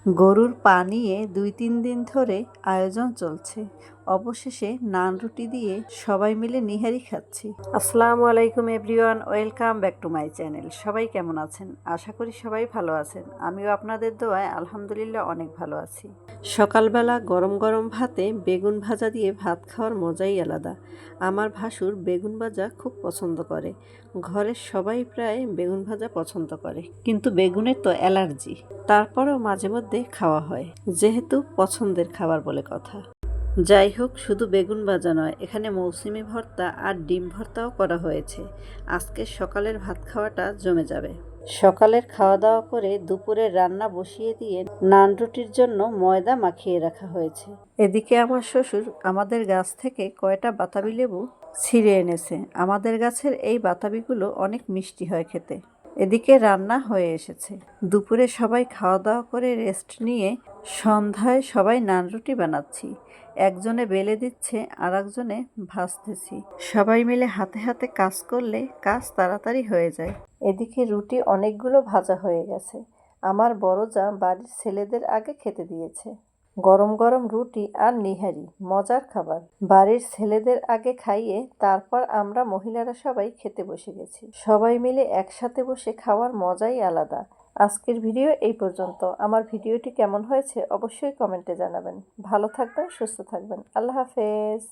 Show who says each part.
Speaker 1: গরুর পা নিয়ে ২-৩ দিন ধরে আয়োজন চলছে। অবশেষে নান রুটি দিয়ে সবাই মিলে নিহারি খাচ্ছি। আসসালামু আলাইকুম everyone, welcome back to my channel. সবাই কেমন আছেন? আশা করি সবাই ভালো আছেন। আমিও আপনাদের দোয়ায় আলহামদুলিল্লাহ অনেক ভালো আছি। সকালবেলা গরম গরম ভাতে বেগুন ভাজা দিয়ে ভাত খাওয়ার মজাই আলাদা। আমার ভাসুর বেগুন ভাজা খুব পছন্দ করে। ঘরের সবাই প্রায় বেগুন ভাজা পছন্দ করে, কিন্তু বেগুনের তো অ্যালার্জি। তারপরেও মাঝে মধ্যে খাওয়া হয়, যেহেতু পছন্দের খাবার বলে কথা। যাই হোক, শুধু বেগুন ভাজা নয়, এখানে মৌসুমি ভর্তা আর ডিম ভর্তাও করা হয়েছে। আজকের সকালের ভাত খাওয়াটা জমে যাবে। সকালের খাওয়া দাওয়া করে দুপুরের রান্না বসিয়ে দিয়ে নান রুটির জন্য ময়দা মাখিয়ে রাখা হয়েছে। এদিকে আমার শ্বশুর আমাদের গাছ থেকে কয়টা বাতাবি লেবু ছিঁড়ে এনেছে। আমাদের গাছের এই বাতাবিগুলো অনেক মিষ্টি হয় খেতে। এদিকে রান্না হয়ে এসেছে। দুপুরে সবাই খাওয়া দাওয়া করে রেস্ট নিয়ে সন্ধ্যায় সবাই নান রুটি বানাচ্ছি। একজনে বেলে দিচ্ছে, আর একজনে ভাজতেছি। সবাই মিলে হাতে হাতে কাজ করলে কাজ তাড়াতাড়ি হয়ে যায়। এদিকে রুটি অনেকগুলো ভাজা হয়ে গেছে। আমার বড় যা বাড়ির ছেলেদের আগে খেতে দিয়েছে। গরম গরম রুটি আর নিহারি মজার খাবার। বাড়ির ছেলেদের আগে খাইয়ে তারপর আমরা মহিলারা সবাই খেতে বসে গেছি। সবাই মিলে একসাথে বসে খাওয়ার মজাই আলাদা। আজকের ভিডিও এই পর্যন্ত। আমার ভিডিওটি কেমন হয়েছে অবশ্যই কমেন্টে জানাবেন। ভালো থাকবেন, সুস্থ থাকবেন। আল্লাহ হাফেজ।